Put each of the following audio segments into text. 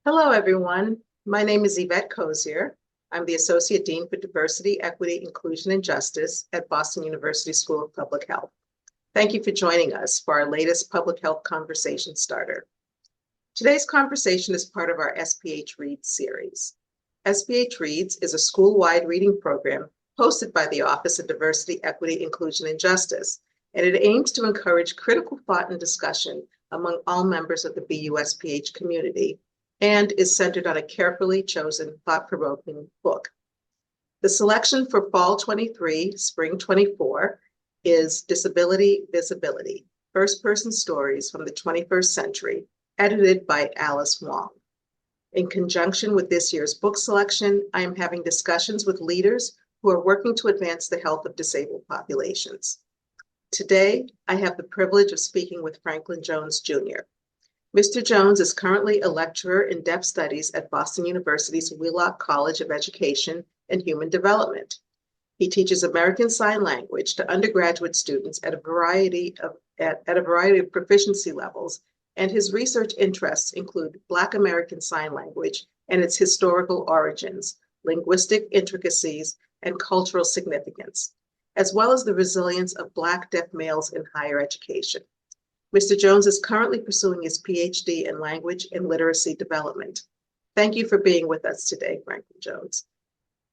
Hello, everyone. My name is Yvette Cozier. I'm the Associate Dean for Diversity, Equity, Inclusion, and Justice at Boston University School of Public Health. Thank you for joining us for our latest public health conversation starter. Today's conversation is part of our SPH Reads series. SPH Reads is a school-wide reading program hosted by the Office of Diversity, Equity, Inclusion, and Justice, and it aims to encourage critical thought and discussion among all members of the BUSPH community and is centered on a carefully chosen, thought-provoking book. The selection for Fall 23, Spring 24 is Disability Visibility, First-Person Stories from the 21st Century, edited by Alice Wong. In conjunction with this year's book selection, I am having discussions with leaders who are working to advance the health of disabled populations. Today, I have the privilege of speaking with Franklin Jones, Jr. Mr. Jones is currently a lecturer in deaf studies at Boston University's Wheelock College of Education and Human Development. He teaches American Sign Language to undergraduate students at a variety of proficiency levels, and his research interests include Black American Sign Language and its historical origins, linguistic intricacies, and cultural significance, as well as the resilience of Black deaf males in higher education. Mr. Jones is currently pursuing his PhD in Language and Literacy Development. Thank you for being with us today, Franklin Jones.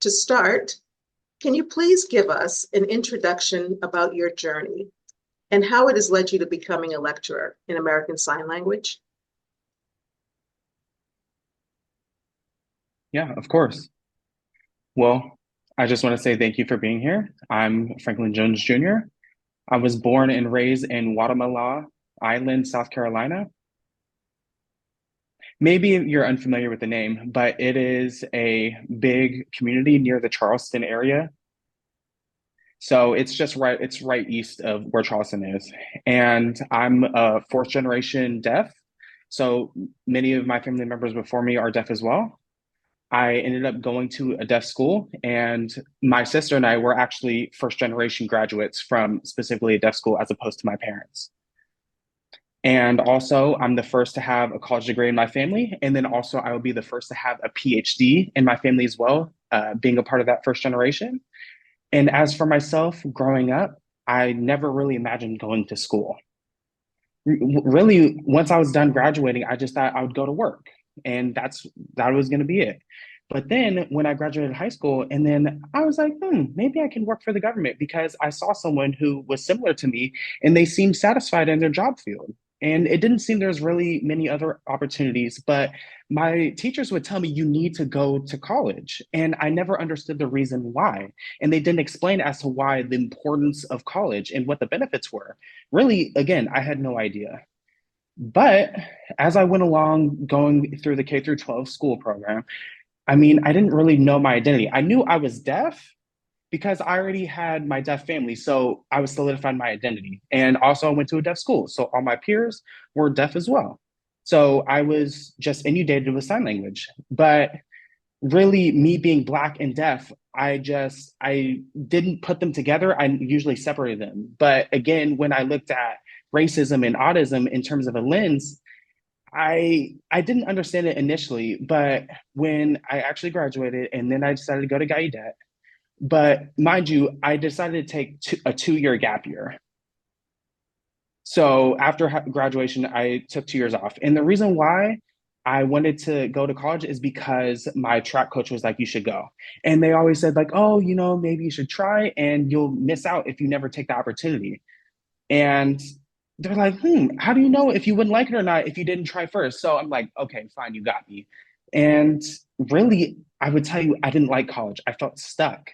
To start, can you please give us an introduction about your journey and how it has led you to becoming a lecturer in American Sign Language? Yeah, of course. Well, I just want to say thank you for being here. I'm Franklin Jones Jr. I was born and raised in Guatemala Island, South Carolina. Maybe you're unfamiliar with the name, but it is a big community near the Charleston area. So it's right east of where Charleston is. And I'm a fourth generation deaf. So many of my family members before me are deaf as well. I ended up going to a deaf school, and my sister and I were actually first generation graduates from specifically a deaf school as opposed to my parents. And also, I'm the first to have a college degree in my family. And then also, I will be the first to have a PhD in my family as well, being a part of that first generation. And as for myself, growing up, I never really imagined going to school. Really, once I was done graduating, I just thought I would go to work, and that was going to be it. But then when I graduated high school, and then I was like, maybe I can work for the government because I saw someone who was similar to me, and they seemed satisfied in their job field. And it didn't seem there was really many other opportunities, but my teachers would tell me you need to go to college, and I never understood the reason why. And they didn't explain as to why the importance of college and what the benefits were. Really, again, I had no idea. But as I went along going through the K through 12 school program, I mean, I didn't really know my identity. I knew I was deaf because I already had my deaf family. So I was solidifying my identity. And also, I went to a deaf school. So all my peers were deaf as well. So I was just inundated with sign language. But really, me being Black and deaf, I didn't put them together. I usually separated them. But again, when I looked at racism and autism in terms of a lens, I didn't understand it initially, but when I actually graduated and then I decided to go to Gallaudet, but mind you, I decided to take a 2 year gap year. So after graduation, I took 2 years off. And the reason why I wanted to go to college is because my track coach was like, you should go. And they always said, like, oh, maybe you should try and you'll miss out if you never take the opportunity. And they're like, how do you know if you wouldn't like it or not if you didn't try first? So I'm like, okay, fine, you got me. And really, I would tell you, I didn't like college. I felt stuck.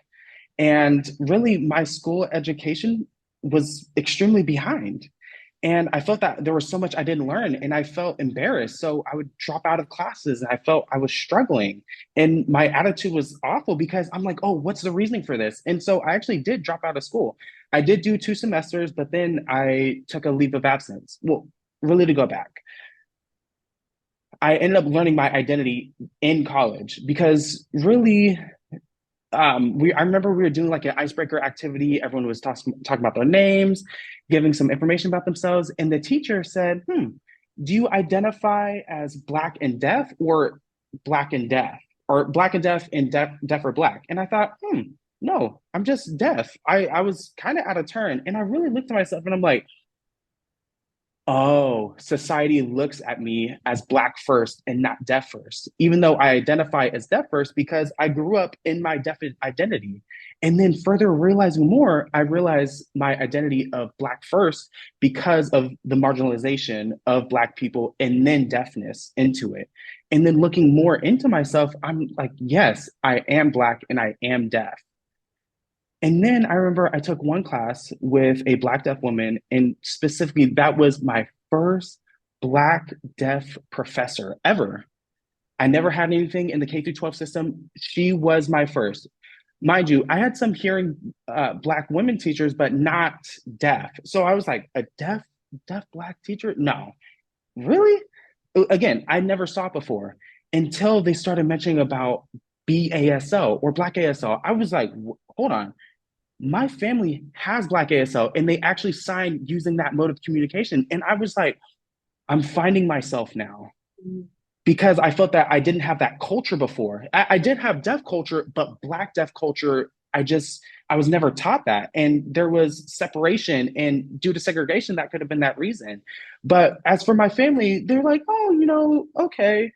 And really, my school education was extremely behind. And I felt that there was so much I didn't learn and I felt embarrassed. So I would drop out of classes and I felt I was struggling. And my attitude was awful because I'm like, oh, what's the reasoning for this? And so I actually did drop out of school. I did do 2 semesters, but then I took a leave of absence. Well, really to go back. I ended up learning my identity in college because really I remember we were doing like an icebreaker activity. Everyone was talking about their names, giving some information about themselves, and the teacher said, do you identify as Black and deaf or Black and deaf or Black and deaf and deaf or Black? And I thought, no, I'm just deaf. I was kind of out of turn. And I really looked at myself and I'm like, oh, society looks at me as Black first and not deaf first, even though I identify as deaf first because I grew up in my deaf identity. And then further realizing more, I realized my identity of Black first because of the marginalization of Black people and then deafness into it. And then looking more into myself, I'm like, yes, I am Black and I am deaf. And then I remember I took one class with a Black deaf woman, and specifically, that was my first Black deaf professor ever. I never had anything in the K through 12 system. She was my first. Mind you, I had some hearing Black women teachers, but not deaf. So I was like, a deaf Black teacher? No, really? Again, I never saw it before until they started mentioning about BASL or Black ASL. I was like, hold on, my family has Black ASL and they actually signed using that mode of communication. And I was like, I'm finding myself now because I felt that I didn't have that culture before. I did have deaf culture, but Black deaf culture, I was never taught that. And there was separation, and due to segregation, that could have been that reason. But as for my family, they're like, oh, okay,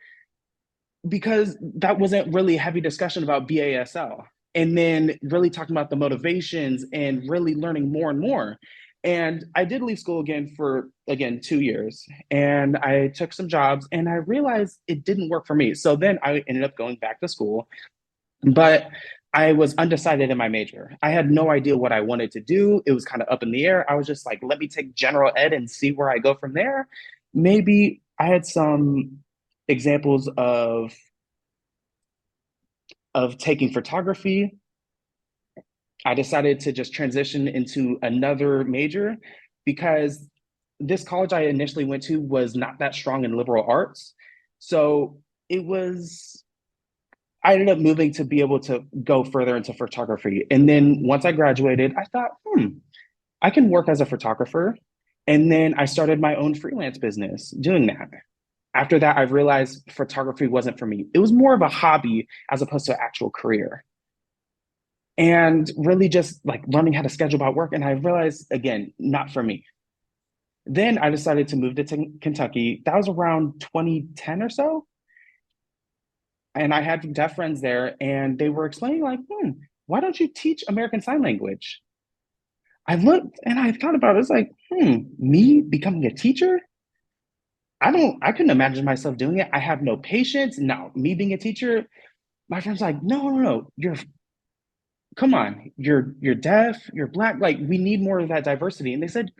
because that wasn't really a heavy discussion about BASL. And then really talking about the motivations and really learning more and more. And I did leave school again for, again, 2 years. And I took some jobs and I realized it didn't work for me. So then I ended up going back to school, but I was undecided in my major. I had no idea what I wanted to do. It was kind of up in the air. I was just like, let me take general ed and see where I go from there. Maybe I had some examples of taking photography. I decided to just transition into another major because this college I initially went to was not that strong in liberal arts. So it was, I ended up moving to be able to go further into photography. And then once I graduated, I thought, I can work as a photographer. And then I started my own freelance business doing that. After that, I realized photography wasn't for me. It was more of a hobby as opposed to an actual career. And really just like learning how to schedule my work. And I realized, again, not for me. Then I decided to move to Kentucky. That was around 2010 or so. And I had deaf friends there, and they were explaining, like, why don't you teach American Sign Language? I looked and I thought about it. It's like, me becoming a teacher? I couldn't imagine myself doing it. I have no patience. No, me being a teacher, my friend's like, no, no, no, come on, you're deaf, you're Black. Like, we need more of that diversity. And they said,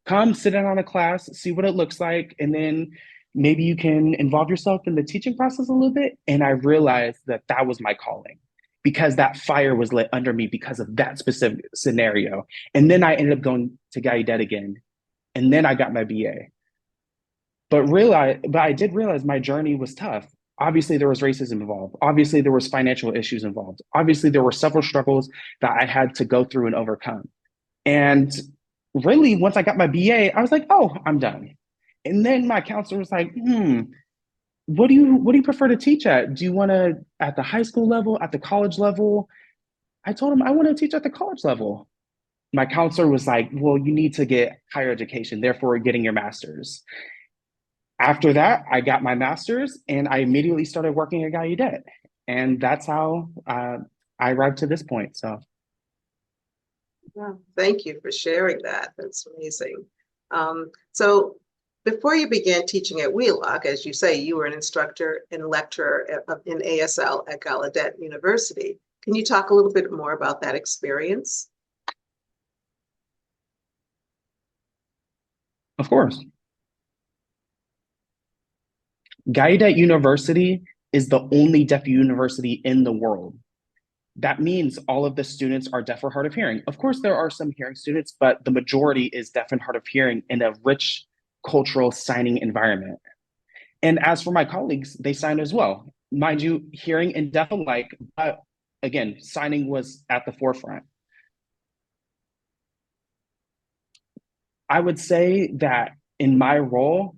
come sit in on a class, see what it looks like, and then maybe you can involve yourself in the teaching process a little bit. And I realized that that was my calling because that fire was lit under me because of that specific scenario. And then I ended up going to Gallaudet again, and then I got my BA. But I did realize my journey was tough. Obviously, there was racism involved. Obviously, there was financial issues involved. Obviously, there were several struggles that I had to go through and overcome. And really, once I got my BA, I was like, oh, I'm done. And then my counselor was like, what do you prefer to teach at? Do you want to at the high school level, at the college level? I told him I want to teach at the college level. My counselor was like, well, you need to get higher education, therefore getting your master's. After that, I got my master's and I immediately started working at Gallaudet. And that's how I arrived to this point. So, Wow, thank you for sharing that. That's amazing. So before you began teaching at Wheelock, as you say, you were an instructor and lecturer in ASL at Gallaudet University. Can you talk a little bit more about that experience? of course, Gallaudet University is the only deaf university in the world. That means all of the students are deaf or hard of hearing. Of course, there are some hearing students, but the majority is deaf and hard of hearing in a rich cultural signing environment. And as for my colleagues, they signed as well. Mind you, hearing and deaf alike, but again, signing was at the forefront. I would say that in my role,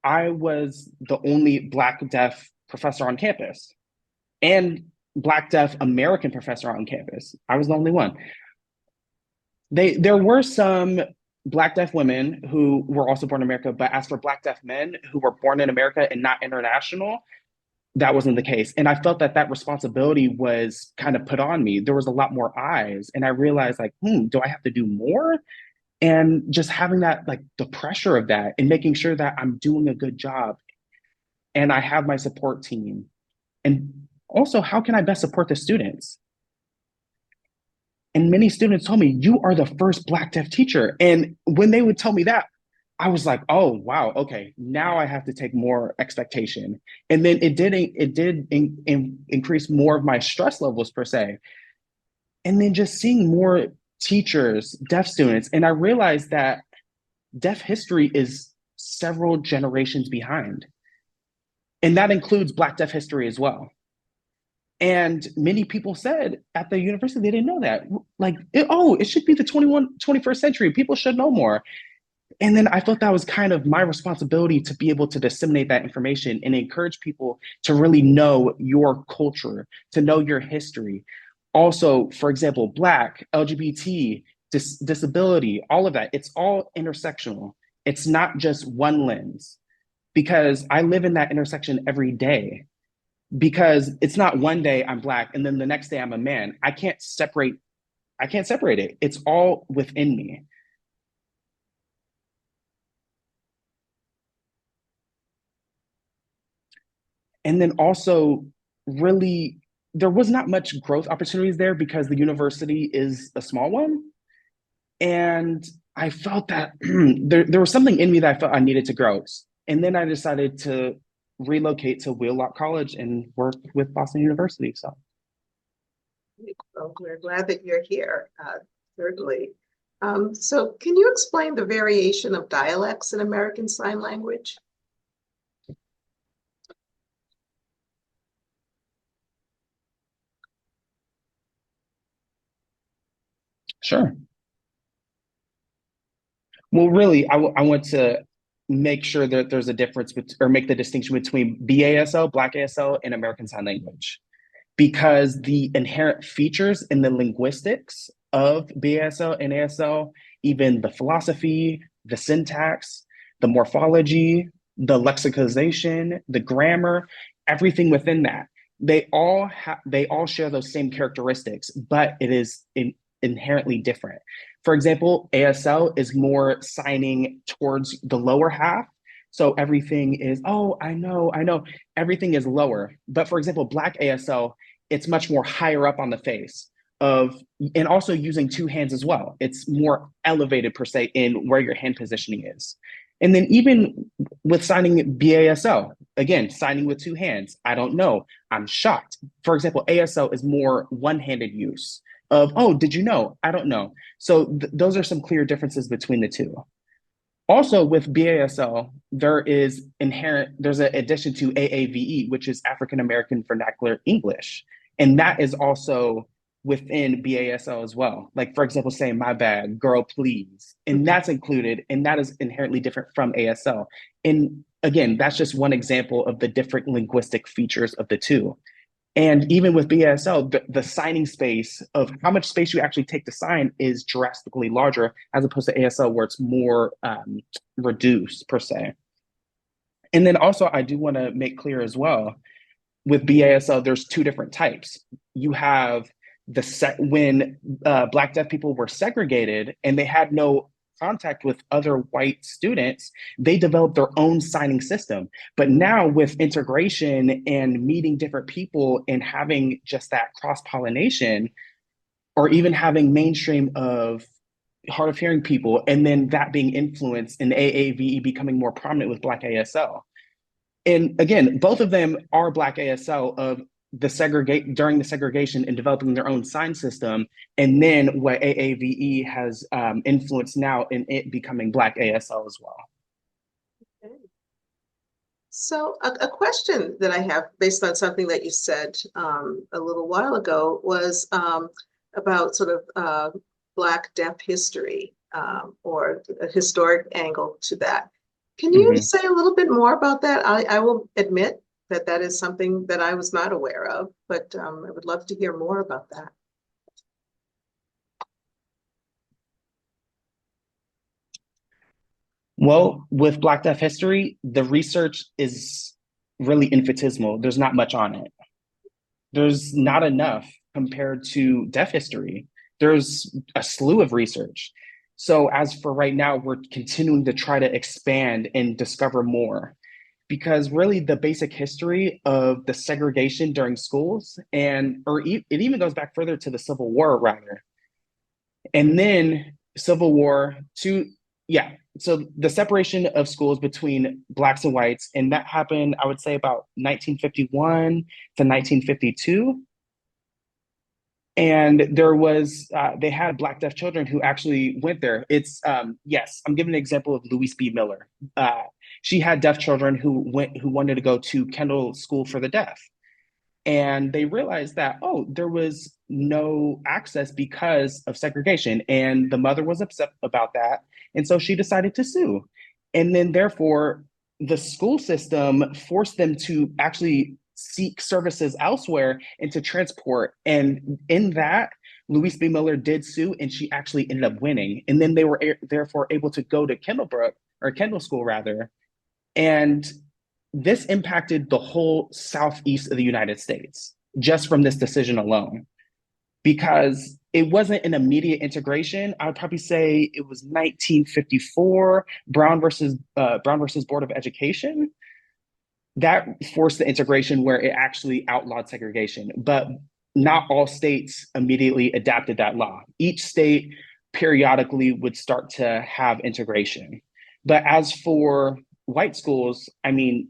I was the only Black deaf professor on campus and Black deaf American professor on campus. I was the only one. There were some Black deaf women who were also born in America, but as for Black deaf men who were born in America and not international, that wasn't the case. And I felt that that responsibility was kind of put on me. There was a lot more eyes, and I realized like, do I have to do more? And just having that, like the pressure of that and making sure that I'm doing a good job and I have my support team. And also, how can I best support the students? And many students told me, you are the first Black deaf teacher. And when they would tell me that, I was like, oh, wow, okay, now I have to take more expectation. And then it did increase more of my stress levels per se. And then just seeing more teachers, deaf students, and I realized that deaf history is several generations behind. And that includes Black deaf history as well. And many people said at the university, they didn't know that. Like, it should be the 21st century. People should know more. And then I felt that was kind of my responsibility to be able to disseminate that information and encourage people to really know your culture, to know your history. Also, for example, Black, LGBT, disability, all of that, it's all intersectional. It's not just one lens because I live in that intersection every day. Because it's not one day I'm Black and then the next day I'm a man. I can't separate it. It's all within me. And then also, really, there was not much growth opportunities there because the university is a small one. And I felt that there was something in me that I felt I needed to grow. And then I decided to relocate to Wheelock College and work with Boston University. So, Well, we're glad that you're here, certainly. So can you explain the variation of dialects in American Sign Language? sure. Well, really, I want to make sure that there's a difference or make the distinction between BASL, Black ASL, and American Sign Language. Because the inherent features in the linguistics of BASL and ASL, even the philosophy, the syntax, the morphology, the lexicalization, the grammar, everything within that, they all share those same characteristics, but it is inherently different. For example, ASL is more signing towards the lower half. So everything is, oh, I know. Everything is lower. But for example, Black ASL, it's much more higher up on the face of, and also using two hands as well. It's more elevated per se in where your hand positioning is. And then even with signing BASL, again, signing with two hands, I don't know, I'm shocked. For example, ASL is more one-handed use of, oh, did you know? I don't know. So those are some clear differences between the two. Also with BASL, there's an addition to AAVE, which is African American Vernacular English. And that is also within BASL as well. Like, for example, saying my bad, girl, please. And that's included, and that is inherently different from ASL. And again, that's just one example of the different linguistic features of the two. And even with BASL, the signing space of how much space you actually take to sign is drastically larger as opposed to ASL, where it's more reduced per se. And then also, I do want to make clear as well, with BASL, there's two different types. You have when Black deaf people were segregated and they had no contact with other white students, they developed their own signing system. But now with integration and meeting different people and having just that cross-pollination, or even having mainstream of hard of hearing people, and then that being influenced in AAVE becoming more prominent with Black ASL. And again, both of them are Black ASL of during the segregation and developing their own sign system, and then what AAVE has influenced now in it becoming Black ASL as well. Okay. So a question that I have based on something that you said a little while ago was about sort of Black deaf history or a historic angle to that. Can you say a little bit more about that? I will admit that that is something that I was not aware of, but I would love to hear more about that. Well, with Black Deaf history, the research is really infinitesimal. There's not much on it. There's not enough compared to deaf history. There's a slew of research. So as for right now, we're continuing to try to expand and discover more because really the basic history of the segregation during schools it even goes back further to the Civil War rather. And then Civil War to, yeah. So the separation of schools between blacks and whites, and that happened, I would say about 1951 to 1952. And there was, they had Black deaf children who actually went there. Yes, I'm giving an example of Louise B. Miller. She had deaf children who wanted to go to Kendall School for the Deaf. And they realized that, oh, there was no access because of segregation. And the mother was upset about that. And so she decided to sue. And then, therefore, the school system forced them to actually seek services elsewhere and to transport. And in that, Louise B. Miller did sue and she actually ended up winning. And then they were therefore able to go to Kendall School rather. And this impacted the whole southeast of the United States just from this decision alone, because it wasn't an immediate integration. I would probably say it was 1954, Brown versus Board of Education, that forced the integration where it actually outlawed segregation. But not all states immediately adapted that law. Each state periodically would start to have integration. But as for white schools, I mean,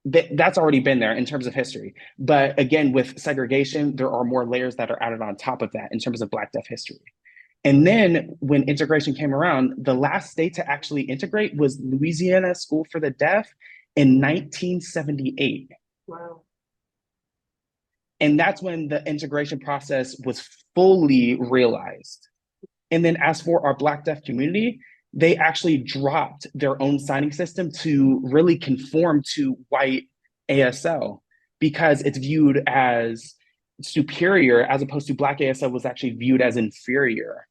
that's already been there in terms of history. But again, with segregation, there are more layers that are added on top of that in terms of Black deaf history. And then when integration came around, the last state to actually integrate was Louisiana School for the Deaf in 1978. Wow. And that's when the integration process was fully realized. And then as for our Black deaf community, they actually dropped their own signing system to really conform to white ASL because it's viewed as superior as opposed to Black ASL was actually viewed as inferior.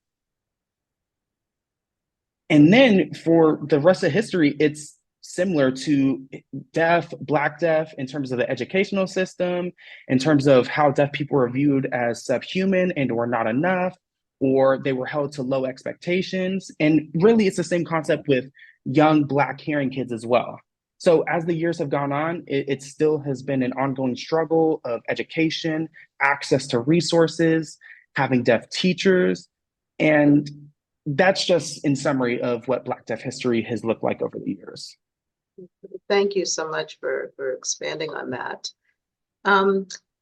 And then for the rest of history, it's similar to deaf, Black deaf in terms of the educational system, in terms of how deaf people were viewed as subhuman and or not enough, or they were held to low expectations. And really, it's the same concept with young Black hearing kids as well. So as the years have gone on, it still has been an ongoing struggle of education, access to resources, having deaf teachers. And that's just in summary of what Black deaf history has looked like over the years. Thank you so much for expanding on that.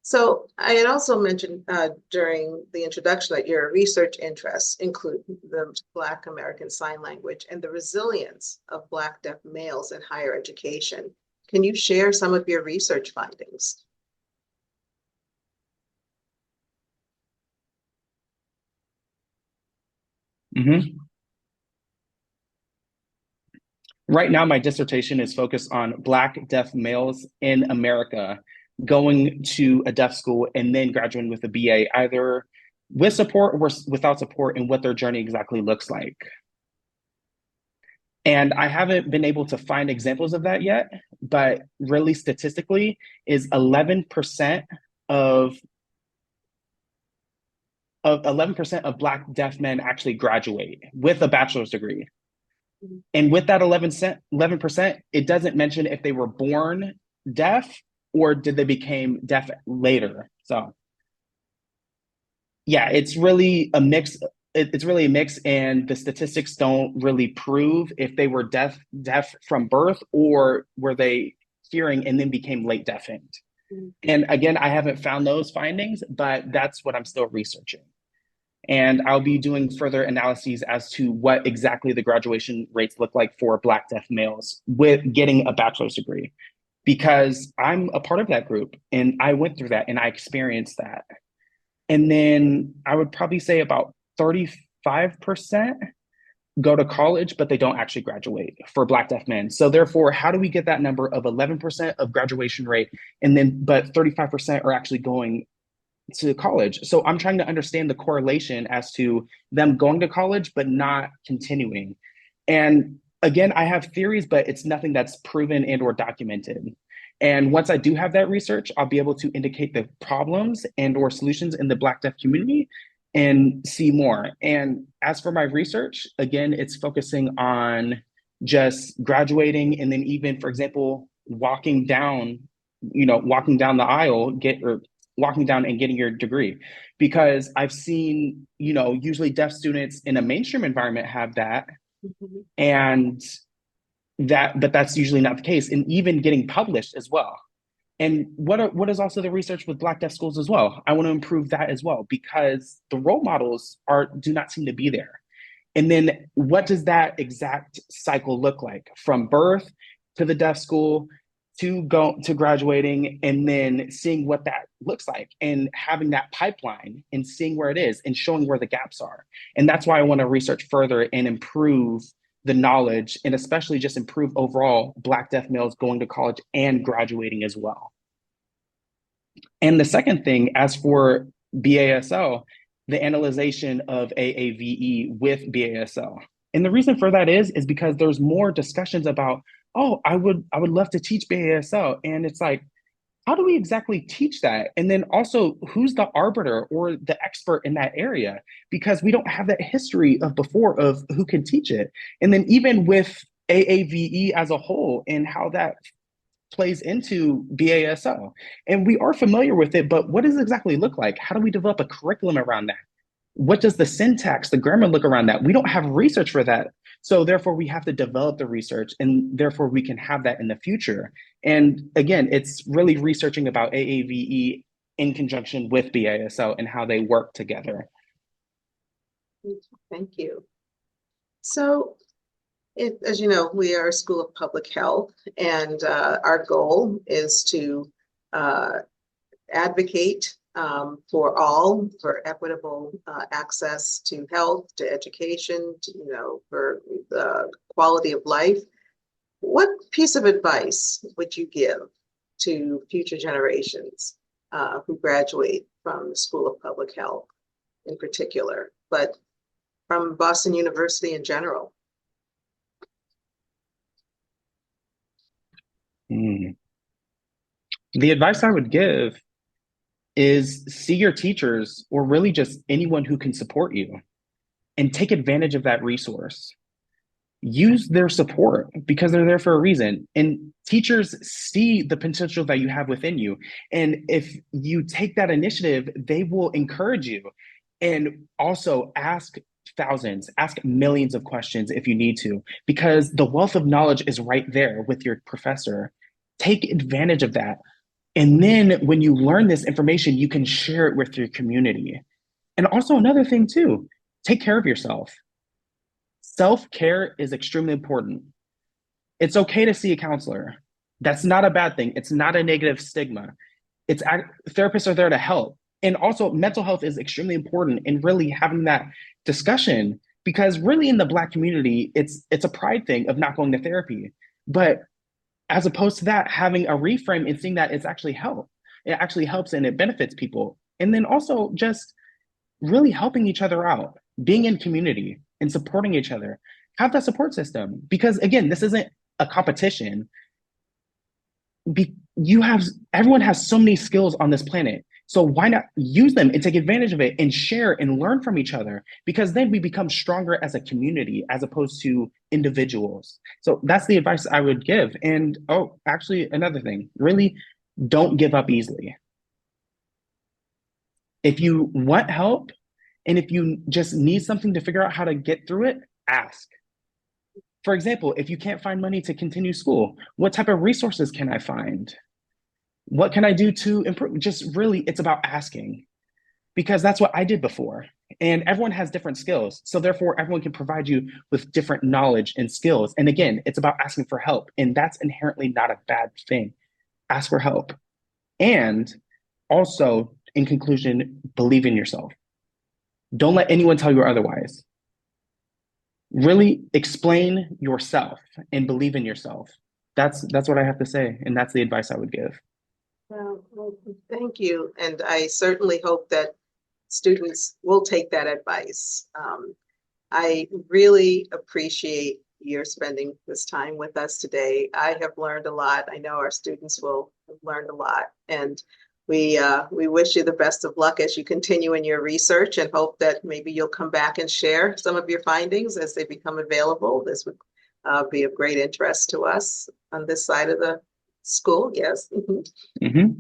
So I had also mentioned during the introduction that your research interests include the Black American Sign Language and the resilience of Black deaf males in higher education. Can you share some of your research findings? Mm-hmm. Right now, my dissertation is focused on Black deaf males in America going to a deaf school and then graduating with a BA, either with support or without support, and what their journey exactly looks like. And I haven't been able to find examples of that yet, but really statistically is 11% of 11% of Black deaf men actually graduate with a bachelor's degree. And with that 11%, it doesn't mention if they were born deaf or did they become deaf later. So yeah, it's really a mix. It's really a mix, and the statistics don't really prove if they were deaf from birth or were they hearing and then became late deafened. Mm-hmm. And again, I haven't found those findings, but that's what I'm still researching. And I'll be doing further analyses as to what exactly the graduation rates look like for Black deaf males with getting a bachelor's degree, because I'm a part of that group and I went through that and I experienced that. And then I would probably say about 35% go to college, but they don't actually graduate for Black deaf men. So therefore, how do we get that number of 11% of graduation rate, and then but 35% are actually going to college? So I'm trying to understand the correlation as to them going to college but not continuing. And again, I have theories, but it's nothing that's proven and or documented. And once I do have that research, I'll be able to indicate the problems and or solutions in the Black deaf community and see more. And as for my research, again, it's focusing on just graduating and then even, for example, walking down the aisle, walking down and getting your degree. Because I've seen, usually deaf students in a mainstream environment have that, Mhm. and but that's usually not the case, and even getting published as well. And what is also the research with Black deaf schools as well? I want to improve that as well, because the role models do not seem to be there. And then what does that exact cycle look like from birth to the deaf school to graduating, and then seeing what that looks like and having that pipeline and seeing where it is and showing where the gaps are. And that's why I want to research further and improve the knowledge, and especially just improve overall Black deaf males going to college and graduating as well. And the second thing, as for BASL, the analyzation of AAVE with BASL. And the reason for that is because there's more discussions about, oh, I would love to teach BASL. And it's like, how do we exactly teach that? And then also, who's the arbiter or the expert in that area? Because we don't have that history of before of who can teach it. And then even with AAVE as a whole and how that plays into BASL. And we are familiar with it, but what does it exactly look like? How do we develop a curriculum around that? What does the syntax, the grammar look around that? We don't have research for that. So therefore, we have to develop the research, and therefore we can have that in the future. And again, it's really researching about AAVE in conjunction with BASL and how they work together. Thank you. So, as you know, we are a school of public health, and our goal is to advocate for all, for equitable access to health, to education, for the quality of life. What piece of advice would you give to future generations who graduate from the School of Public Health in particular, but from Boston University in general? Mm. The advice I would give is see your teachers, or really just anyone who can support you, and take advantage of that resource. Use their support because they're there for a reason. And teachers see the potential that you have within you. And if you take that initiative, they will encourage you. And also ask thousands, ask millions of questions if you need to, because the wealth of knowledge is right there with your professor. Take advantage of that. And then when you learn this information, you can share it with your community. And also, another thing, too, take care of yourself. Self-care is extremely important. It's okay to see a counselor. That's not a bad thing. It's not a negative stigma. Therapists are there to help. And also, mental health is extremely important in really having that discussion, because really in the Black community, it's a pride thing of not going to therapy. But as opposed to that, having a reframe and seeing that it's actually help. It actually helps and it benefits people. And then also just really helping each other out, being in community and supporting each other. Have that support system, because again, this isn't a competition. Everyone has so many skills on this planet. So why not use them and take advantage of it and share and learn from each other? Because then we become stronger as a community as opposed to individuals. So that's the advice I would give. And oh, actually, another thing, really don't give up easily. If you want help and if you just need something to figure out how to get through it, ask. For example, if you can't find money to continue school, what type of resources can I find? What can I do to improve? Just really, it's about asking, because that's what I did before. And everyone has different skills. So therefore, everyone can provide you with different knowledge and skills. And again, it's about asking for help. And that's inherently not a bad thing. Ask for help. And also, in conclusion, believe in yourself. Don't let anyone tell you otherwise. really explain yourself and believe in yourself. That's what I have to say, and that's the advice I would give. Well, thank you. And I certainly hope that students will take that advice. I really appreciate your spending this time with us today. I have learned a lot. I know our students will have learned a lot. And we wish you the best of luck as you continue in your research and hope that maybe you'll come back and share some of your findings as they become available. This would be of great interest to us on this side of the school. Yes. Hmm.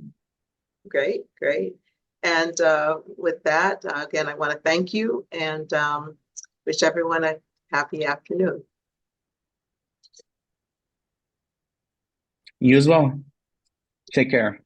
Great, great. And with that, again, I want to thank you and wish everyone a happy afternoon. You as well. Take care.